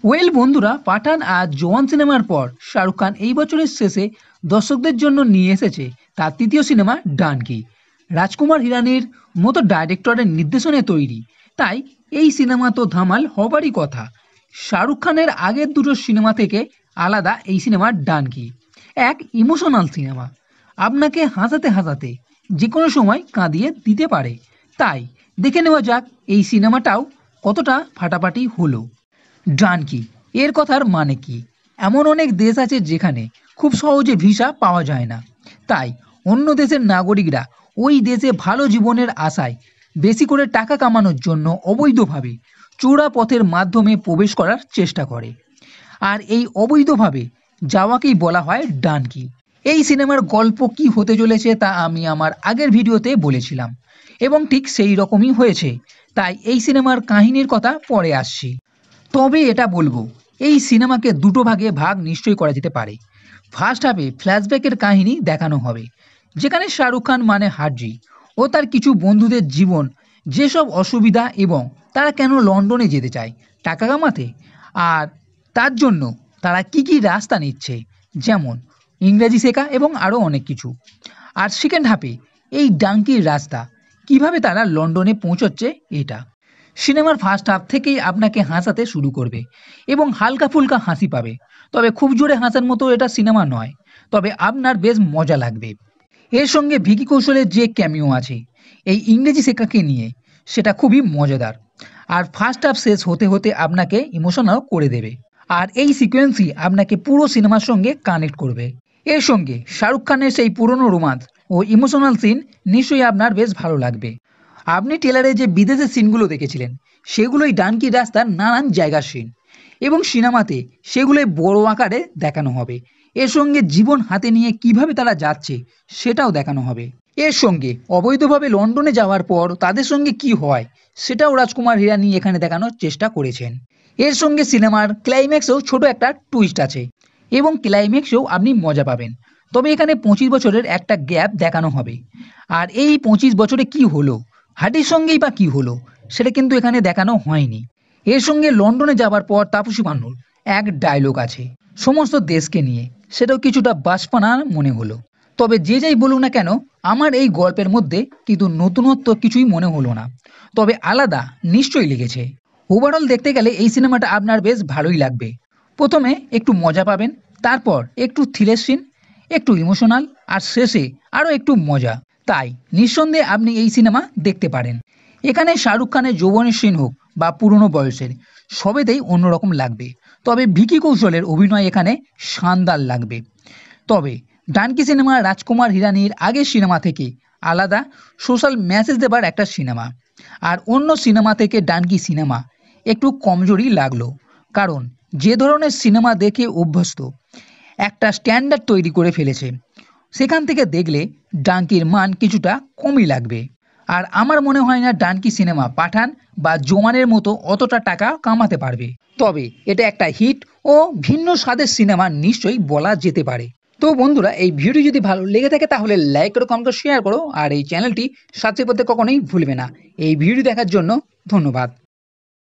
Well বন্ধুরা, পাঠান আর জওয়ান সিনেমার পর শাহরুখ খান এই বছরের শেষে দর্শকদের জন্য নিয়ে এসেছে তার তৃতীয় সিনেমা ডানকি। রাজকুমার হিরানির মতো ডাইরেক্টরের নির্দেশনে তৈরি, তাই এই সিনেমা তো ধামাল হবারই কথা। শাহরুখ খানের আগের দুটো সিনেমা থেকে আলাদা এই সিনেমার ডানকি এক ইমোশনাল সিনেমা, আপনাকে হাসাতে হাসাতে যে কোনো সময় কাঁদিয়ে দিতে পারে। তাই দেখে নেওয়া যাক এই সিনেমাটাও কতটা ফাটাফাটি হলো। ডানকি এর কথার মানে কি? এমন অনেক দেশ আছে যেখানে খুব সহজে ভিসা পাওয়া যায় না, তাই অন্য দেশের নাগরিকরা ওই দেশে ভালো জীবনের আশায় বেশি করে টাকা কামানোর জন্য অবৈধভাবে চোরা পথের মাধ্যমে প্রবেশ করার চেষ্টা করে। আর এই অবৈধভাবে যাওয়াকেই বলা হয় ডানকি। এই সিনেমার গল্প কি হতে চলেছে তা আমি আমার আগের ভিডিওতে বলেছিলাম, এবং ঠিক সেই রকমই হয়েছে। তাই এই সিনেমার কাহিনীর কথা পরে আসছি। তবে এটা বলবো, এই সিনেমাকে দুটো ভাগে ভাগ নিশ্চয়ই করা যেতে পারে। ফার্স্ট হাফে ফ্ল্যাশব্যাকের কাহিনী দেখানো হবে, যেখানে শাহরুখ খান মানে হার্জি ও তার কিছু বন্ধুদের জীবন, যেসব অসুবিধা এবং তারা কেন লন্ডনে যেতে চায় টাকা কামাতে, আর তার জন্য তারা কি কি রাস্তা নিচ্ছে, যেমন ইংরেজি শেখা এবং আরও অনেক কিছু। আর সেকেন্ড হাফে এই ডাঙ্কির রাস্তা, কিভাবে তারা লন্ডনে পৌঁছচ্ছে এটা। সিনেমার ফার্স্ট হাফ থেকেই আপনাকে হাসাতে শুরু করবে এবং হালকা ফুলকা হাসি পাবে, তবে খুব জোরে হাসার মতো এটা সিনেমা নয়, তবে আপনার বেশ মজা লাগবে। এর সঙ্গে ভিকি কৌশলের যে ক্যামিও আছে এই ইংরেজি শেখাকে নিয়ে, সেটা খুবই মজাদার। আর ফার্স্ট হাফ শেষ হতে হতে আপনাকে ইমোশনাল করে দেবে, আর এই সিকোয়েন্সই আপনাকে পুরো সিনেমার সঙ্গে কানেক্ট করবে। এর সঙ্গে শাহরুখ খানের সেই পুরনো রোমান্স ও ইমোশনাল সিন নিশ্চয়ই আপনার বেশ ভালো লাগবে। আপনি ট্রেলারে যে বিদেশের সিনগুলো দেখেছিলেন, সেগুলোই ডানকি রাস্তার নানান জায়গার সিন, এবং সিনেমাতে সেগুলোই বড় আকারে দেখানো হবে। এর সঙ্গে জীবন হাতে নিয়ে কিভাবে তারা যাচ্ছে সেটাও দেখানো হবে। এর সঙ্গে অবৈধভাবে লন্ডনে যাওয়ার পর তাদের সঙ্গে কি হয় সেটাও রাজকুমার হিরানি এখানে দেখানোর চেষ্টা করেছেন। এর সঙ্গে সিনেমার ক্লাইম্যাক্সেও ছোট একটা টুইস্ট আছে, এবং ক্লাইম্যাক্সেও আপনি মজা পাবেন। তবে এখানে 25 বছরের একটা গ্যাপ দেখানো হবে, আর এই 25 বছরে কি হলো, হার্ডির সঙ্গেই বা কি হলো, সেটা কিন্তু এখানে দেখানো হয়নি। এর সঙ্গে লন্ডনে যাবার পর তাপসী পান্নুর এক ডায়লগ আছে সমস্ত দেশকে নিয়ে, সেটাও কিছুটা বাসপানা মনে হলো। তবে যে যাই বলুক না কেন, আমার এই গল্পের মধ্যে কিন্তু নতুনত্ব কিছুই মনে হলো না, তবে আলাদা নিশ্চয়ই লেগেছে। ওভারঅল দেখতে গেলে এই সিনেমাটা আপনার বেশ ভালোই লাগবে। প্রথমে একটু মজা পাবেন, তারপর একটু থ্রিলের সিন, একটু ইমোশনাল, আর শেষে আরও একটু মজা। তাই নিঃসন্দেহে আপনি এই সিনেমা দেখতে পারেন। এখানে শাহরুখ খানের যৌবনের সিন হোক বা পুরনো বয়সের, সবেতেই অন্যরকম লাগবে। তবে ভিকি কৌশলের অভিনয় এখানে শানদার লাগবে। তবে ডানকি সিনেমা রাজকুমার হিরানির আগের সিনেমা থেকে আলাদা, সোশ্যাল মেসেজ দেবার একটা সিনেমা। আর অন্য সিনেমা থেকে ডানকি সিনেমা একটু কমজোরি লাগলো, কারণ যে ধরনের সিনেমা দেখে অভ্যস্ত একটা স্ট্যান্ডার্ড তৈরি করে ফেলেছে, সেখান থেকে দেখলে ডানকির মান কিছুটা কমই লাগবে। আর আমার মনে হয় না ডানকি সিনেমা পাঠান বা জোয়ানের মতো অতটা টাকা কামাতে পারবে, তবে এটা একটা হিট ও ভিন্ন স্বাদের সিনেমা নিশ্চয়ই বলা যেতে পারে। তো বন্ধুরা, এই ভিডিও যদি ভালো লেগে থাকে তাহলে লাইক করো, কমেন্ট করো, শেয়ার করো, আর এই চ্যানেলটি সাবস্ক্রাইব করতে কখনোই ভুলবে না। এই ভিডিও দেখার জন্য ধন্যবাদ।